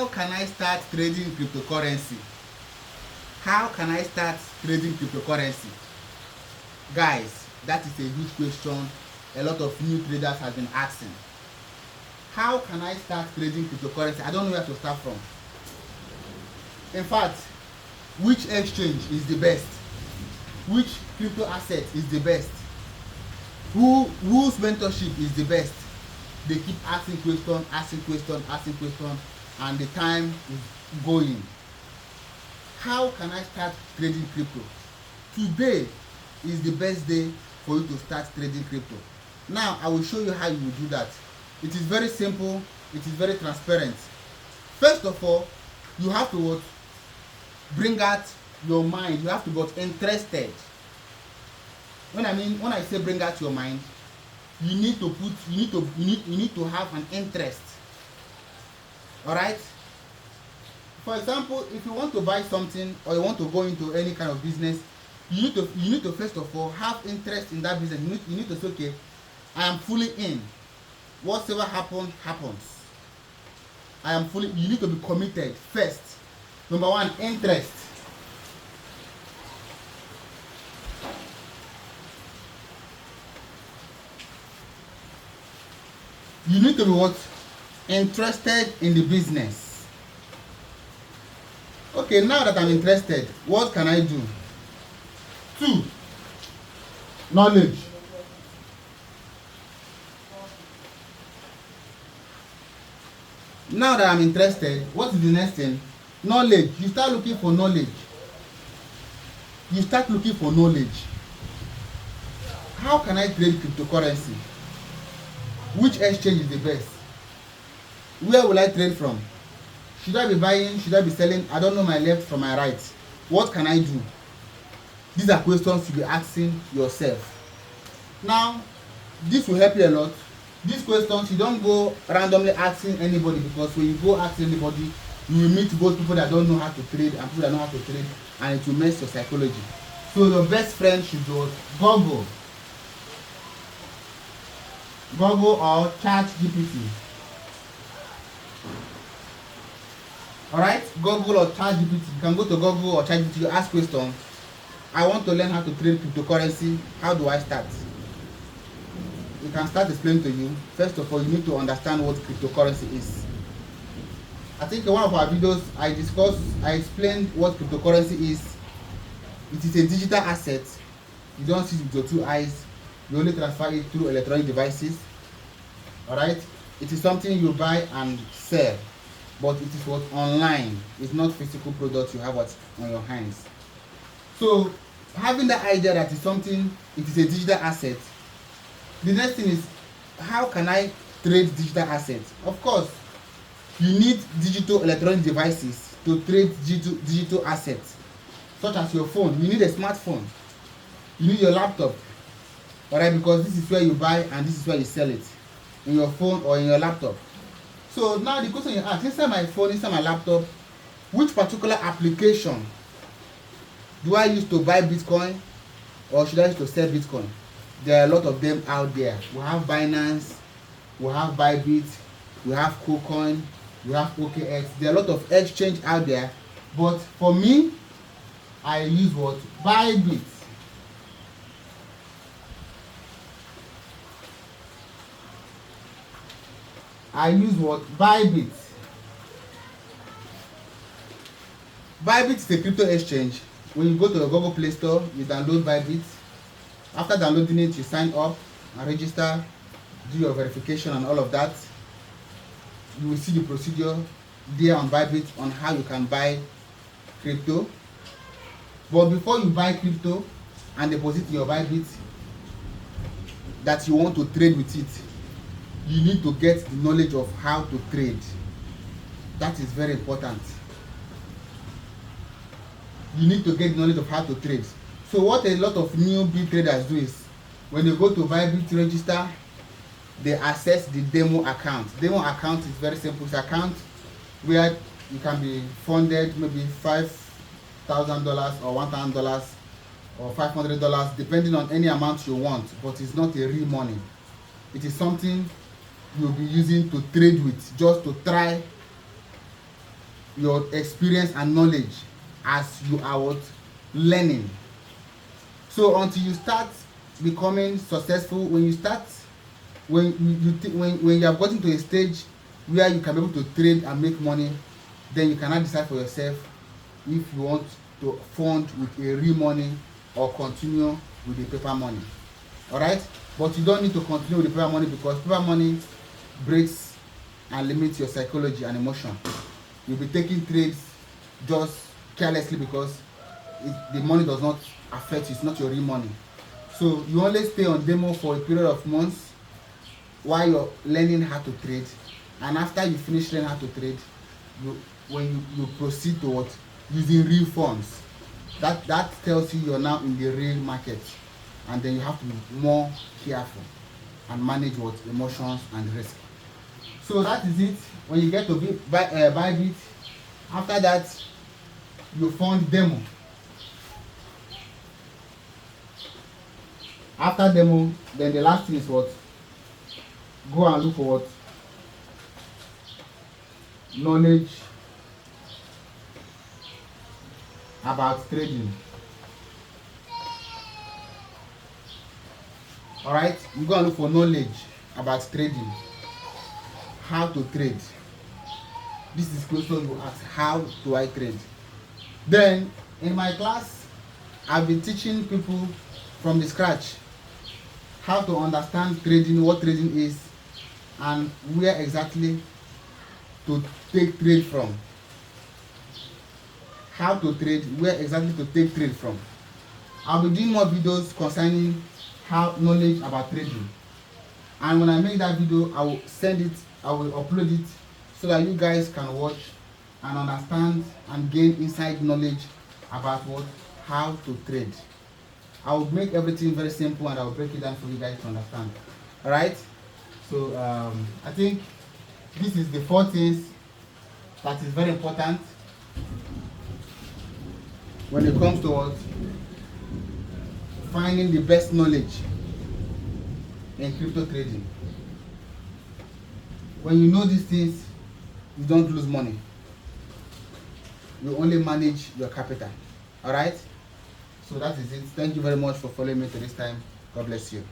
how can I start trading cryptocurrency? How can I start trading cryptocurrency? Guys, that is a huge question a lot of new traders have been asking. How can I start trading cryptocurrency? I don't know where to start from. In fact, which exchange is the best? Which crypto asset is the best? Whose mentorship is the best? They keep asking questions, and the time is going. How can I start trading crypto? Today is the best day for you to start trading crypto. Now I will show you how you will do that. It is very simple, it is very transparent. First of all, you have to what? Bring out your mind. You have to get interested. When I say bring out your mind, you need to have an interest. All right? For example, if you want to buy something or you want to go into any kind of business, you need to first of all have interest in that business. You need to say, okay, I am fully in. Whatever happens. You need to be committed first. Number one, interest. You need to be what? Interested in the business. Okay, now that I'm interested, what can I do? 2, knowledge. Now that I'm interested, what is the next thing? Knowledge. You start looking for knowledge. How can I trade cryptocurrency? Which exchange is the best? Where will I trade from? Should I be buying? Should I be selling? I don't know my left from my right. What can I do? These are questions you'll be asking yourself. Now, this will help you a lot. These questions, you don't go randomly asking anybody, because when you go ask anybody, you will meet both people that don't know how to trade and people that know how to trade, and it will mess your psychology. So your best friend should go Google or ChatGPT. Alright, Google or ChatGPT. You can go to Google or ChatGPT, you ask questions. I want to learn how to trade cryptocurrency. How do I start? You can start explaining to you. First of all, you need to understand what cryptocurrency is. I think in one of our videos I explained what cryptocurrency is. It is a digital asset. You don't see it with your 2 eyes. You only transfer it through electronic devices. Alright? It is something you buy and sell, but it is what? Online. It's not physical product you have what on your hands. So having the idea that it's something, it is a digital asset. The next thing is, how can I trade digital assets? Of course, you need digital electronic devices to trade digital assets, such as your phone. You need a smartphone. You need your laptop. Alright, because this is where you buy and this is where you sell it, in your phone or in your laptop. So now the question you ask, inside my phone, inside my laptop, which particular application do I use to buy Bitcoin, or should I use to sell Bitcoin? There are a lot of them out there. We have Binance, we have Bybit, we have KuCoin, we have OKX. There are a lot of exchange out there, but for me, I use what? Bybit. Bybit. Bybit is a crypto exchange. When you go to the Google Play Store, you download Bybit. After downloading it, you sign up and register, do your verification and all of that. You will see the procedure there on Bybit on how you can buy crypto. But before you buy crypto and deposit your Bybit that you want to trade with it, you need to get the knowledge of how to trade. That is very important. You need to get the knowledge of how to trade. So what a lot of newbie traders do is, when they go to Bybit to register, they access the demo account. Demo account is very simple. It's an account where you can be funded maybe $5,000 or $1,000 or $500, depending on any amount you want. But it's not a real money. It is something you'll be using to trade with, just to try your experience and knowledge as you are what learning. So until you start becoming successful, when you have gotten to a stage where you can be able to trade and make money, then you cannot decide for yourself if you want to fund with a real money or continue with the paper money. All right, but you don't need to continue with the paper money, because paper money breaks and limits your psychology and emotion. You'll be taking trades just carelessly because the money does not affect you. It's not your real money. So you only stay on demo for a period of months while you're learning how to trade, and after you finish learning how to trade, when you proceed to what using real funds, that tells you you're now in the real market, and then you have to be more careful and manage what emotions and risk. So that is it. When you get to Bybit, after that you fund demo. After demo, then the last thing is what? Go and look for what? Knowledge about trading. Alright, you go and look for knowledge about trading. How to trade. This is question you ask, how do I trade? Then in my class, I've been teaching people from the scratch how to understand trading, what trading is, and where exactly to take trade from. How to trade, where exactly to take trade from. I'll be doing more videos concerning how knowledge about trading, and when I make that video, I will upload it so that you guys can watch and understand and gain inside knowledge about how to trade. I will make everything very simple, and I will break it down for you guys to understand. All right, so I think this is the 4 things that is very important when it comes to finding the best knowledge in crypto trading. When you know these things, you don't lose money. You only manage your capital. All right, so that is it. Thank you very much for following me to this time. God bless you.